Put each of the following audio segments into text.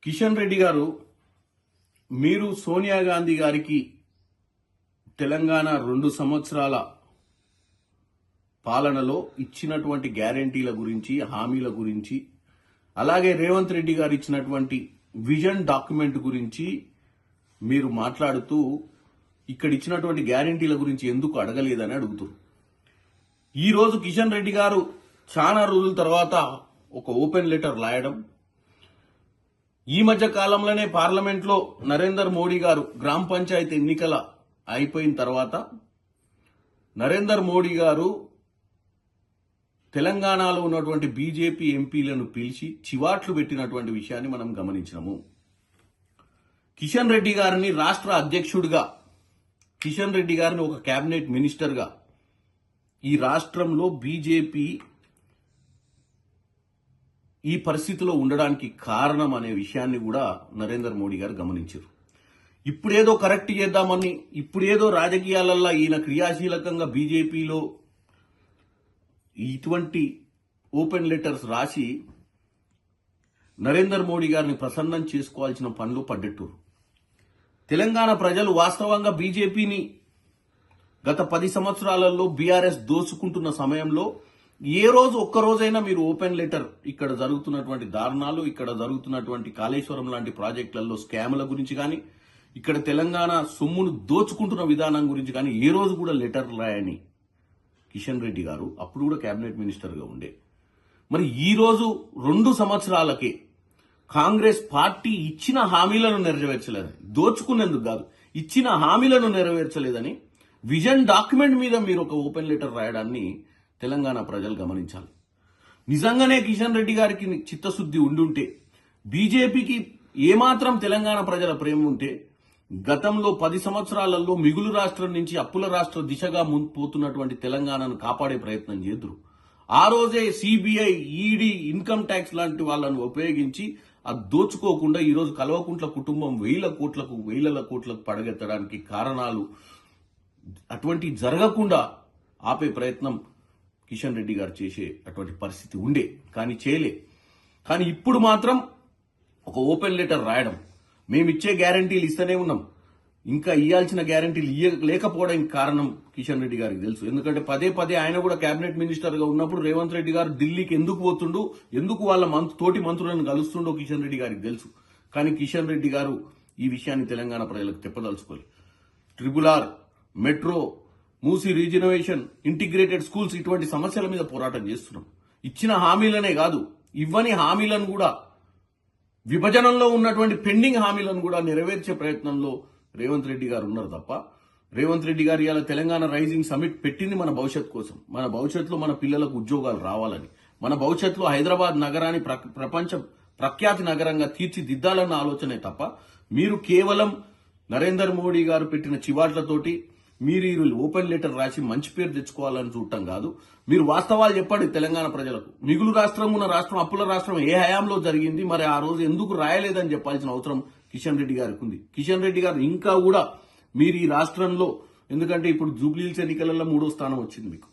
కిషన్ రెడ్డి గారు, మీరు సోనియా గాంధీ గారికి తెలంగాణ 2 సంవత్సరాల పాలనలో ఇచ్చినటువంటి గ్యారెంటీల గురించి, హామీల గురించి, అలాగే రేవంత్ రెడ్డి గారు ఇచ్చినటువంటి విజన్ డాక్యుమెంట్ గురించి మీరు మాట్లాడుతూ ఇక్కడ ఇచ్చినటువంటి గ్యారెంటీల గురించి ఎందుకు అడగలేదని అడుగుతున్నారు. ఈ రోజు కిషన్ రెడ్డి గారు చాలా రోజుల తర్వాత ఒక ఓపెన్ లెటర్ రాయడం, ఈ మధ్య కాలంలోనే పార్లమెంట్లో నరేందర్ మోడీ గారు గ్రామ పంచాయతీ ఎన్నికల అయిపోయిన తర్వాత నరేందర్ మోడీ గారు తెలంగాణలో ఉన్నటువంటి బీజేపీ ఎంపీలను పిలిచి చివాట్లు పెట్టినటువంటి విషయాన్ని మనం గమనించినాము. కిషన్ రెడ్డి గారిని రాష్ట్ర అధ్యక్షుడిగా, కిషన్ రెడ్డి గారిని ఒక కేబినెట్ మినిస్టర్గా ఈ రాష్ట్రంలో బీజేపీ ఈ పరిస్థితిలో ఉండడానికి కారణం అనే విషయాన్ని కూడా నరేందర్ మోడీ గారు గమనించారు. ఇప్పుడేదో కరెక్ట్ చేద్దామని, ఇప్పుడేదో రాజకీయాలల్లో ఈయన క్రియాశీలకంగా బీజేపీలో ఇటువంటి ఓపెన్ లెటర్స్ రాసి నరేందర్ మోడీ గారిని ప్రసన్నం చేసుకోవాల్సిన పనులు పడ్డట్టు. తెలంగాణ ప్రజలు వాస్తవంగా బీజేపీని గత 10 సంవత్సరాలలో బీఆర్ఎస్ దోచుకుంటున్న సమయంలో ఏ రోజు ఒక్కరోజైనా మీరు ఓపెన్ లెటర్ ఇక్కడ జరుగుతున్నటువంటి దారుణాలు, ఇక్కడ జరుగుతున్నటువంటి కాళేశ్వరం లాంటి ప్రాజెక్టులలో స్కాముల గురించి కానీ, ఇక్కడ తెలంగాణ సొమ్మును దోచుకుంటున్న విధానం గురించి కానీ ఏ రోజు కూడా లెటర్ రాయని కిషన్ రెడ్డి గారు అప్పుడు కూడా కేబినెట్ మినిస్టర్గా ఉండే. మరి ఈ రోజు 2 సంవత్సరాలకే కాంగ్రెస్ పార్టీ ఇచ్చిన హామీలను నెరవేర్చలేదని, దోచుకునేందుకు కాదు, ఇచ్చిన హామీలను నెరవేర్చలేదని విజన్ డాక్యుమెంట్ మీద మీరు ఒక ఓపెన్ లెటర్ రాయడాన్ని తెలంగాణ ప్రజలు గమనించాలి. నిజంగానే కిషన్ రెడ్డి గారికి చిత్తశుద్ధి ఉండుంటే, బీజేపీకి ఏమాత్రం తెలంగాణ ప్రజల ప్రేమ ఉంటే, గతంలో 10 సంవత్సరాలలో మిగులు రాష్ట్రం నుంచి అప్పుల రాష్ట్ర దిశగా పోతున్నటువంటి తెలంగాణను కాపాడే ప్రయత్నం చేద్దరు. ఆ రోజే సిబిఐ, ఈడీ, ఇన్కమ్ ట్యాక్స్ లాంటి వాళ్ళను ఉపయోగించి అది దోచుకోకుండా ఈరోజు కల్వకుంట్ల కుటుంబం వేల కోట్లకు పడగెత్తడానికి కారణాలు, అటువంటి జరగకుండా ఆపే ప్రయత్నం కిషన్ రెడ్డి గారు చేసే అటువంటి పరిస్థితి ఉండే, కానీ చేయలే. కానీ ఇప్పుడు మాత్రం ఒక ఓపెన్ లెటర్ రాయడం, మేమిచ్చే గ్యారంటీలు ఇస్తూనే ఉన్నాం, ఇంకా ఇవ్వాల్సిన గ్యారంటీలు లేకపోవడానికి కారణం కిషన్ రెడ్డి గారికి తెలుసు. ఎందుకంటే పదే ఆయన కూడా కేబినెట్ మినిస్టర్గా ఉన్నప్పుడు రేవంత్ రెడ్డి గారు ఢిల్లీకి ఎందుకు పోతుండు, ఎందుకు వాళ్ళ తోటి మంత్రులను కలుస్తుండో కిషన్ రెడ్డి గారికి తెలుసు. కానీ కిషన్ రెడ్డి గారు ఈ విషయాన్ని తెలంగాణ ప్రజలకు చెప్పదలుచుకోలేదు. RRR, metro, Musi regeneration, integrated schools, ఇటువంటి సమస్యల మీద పోరాటం చేస్తున్నాం. ఇచ్చిన హామీలనే కాదు, ఇవ్వని హామీలను కూడా, విభజనలో ఉన్నటువంటి పెండింగ్ హామీలను కూడా నెరవేర్చే ప్రయత్నంలో రేవంత్ రెడ్డి గారు ఉన్నారు తప్ప, రేవంత్ రెడ్డి గారు ఇవాళ తెలంగాణ రైజింగ్ సమిట్ పెట్టింది మన భవిష్యత్ కోసం, మన భవిష్యత్తులో మన పిల్లలకు ఉద్యోగాలు రావాలని, మన భవిష్యత్తులో హైదరాబాద్ నగరాన్ని ప్రపంచ ప్రఖ్యాతి నగరంగా తీర్చిదిద్దాలన్న ఆలోచనే తప్ప, మీరు కేవలం నరేందర్ మోడీ గారు పెట్టిన చివాట్లతోటి మీరు ఈ ఓపెన్ లెటర్ రాసి మంచి పేరు తెచ్చుకోవాలని చూడటం కాదు. మీరు వాస్తవాలు చెప్పండి తెలంగాణ ప్రజలకు. మిగులు రాష్ట్రం ఉన్న రాష్ట్రం, అప్పుల రాష్ట్రం ఏ హయాంలో జరిగింది, మరి ఆ రోజు ఎందుకు రాయలేదని చెప్పాల్సిన అవసరం కిషన్ రెడ్డి గారికి ఉంది. కిషన్ రెడ్డి గారు ఇంకా కూడా మీరు ఈ రాష్ట్రంలో, ఎందుకంటే ఇప్పుడు జూబ్లీహిల్స్ ఎన్నికలలో 3వ స్థానం వచ్చింది మీకు,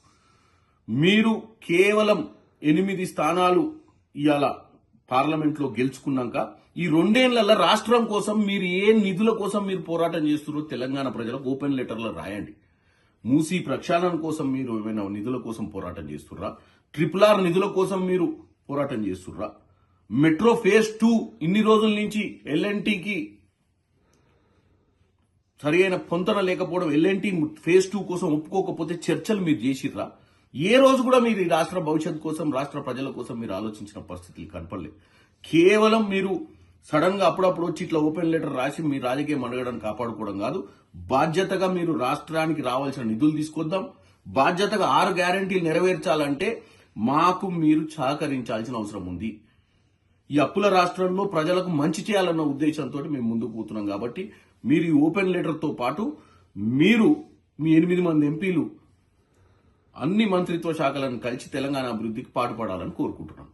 మీరు కేవలం 8 స్థానాలు ఇవాళ పార్లమెంట్లో గెలుచుకున్నాక ఈ 2 ఏళ్లలో రాష్ట్రం కోసం మీరు ఏ నిధుల కోసం మీరు పోరాటం చేస్తున్నారో తెలంగాణ ప్రజలకు ఓపెన్ లెటర్లో రాయండి. మూసీ ప్రక్షాళన కోసం మీరు ఏమైనా నిధుల కోసం పోరాటం చేస్తుర్రా? RRR నిధుల కోసం మీరు పోరాటం చేస్తుర్రా? మెట్రో ఫేజ్ 2 ఇన్ని రోజుల నుంచి ఎల్ఎన్టీకి సరి అయిన పొంతన లేకపోవడం, ఎల్ఎన్టీ ఫేజ్ 2 కోసం ఒప్పుకోకపోతే చర్చలు మీరు చేసిర్రా? ఏ రోజు కూడా మీరు ఈ రాష్ట్ర భవిష్యత్ కోసం, రాష్ట్ర ప్రజల కోసం మీరు ఆలోచించిన పరిస్థితులు కనపడలేదు. కేవలం మీరు సడన్ గా అప్పుడప్పుడు వచ్చి ఇట్లా ఓపెన్ లెటర్ రాసి మీ రాజకీయ మనుగడను కాపాడుకోవడం కాదు, బాధ్యతగా మీరు రాష్ట్రానికి రావాల్సిన నిధులు తీసుకొద్దాం, బాధ్యతగా 6 గ్యారెంటీలు నెరవేర్చాలంటే మాకు మీరు సహకరించాల్సిన అవసరం ఉంది. ఈ అప్పుల రాష్ట్రంలో ప్రజలకు మంచి చేయాలన్న ఉద్దేశంతో మేము ముందుకు పోతున్నాం. కాబట్టి మీరు ఈ ఓపెన్ లెటర్తో పాటు మీరు మీ 8 మంది ఎంపీలు అన్ని మంత్రిత్వ శాఖలను కలిసి తెలంగాణ అభివృద్ధికి పాటుపడాలని కోరుకుంటున్నాం.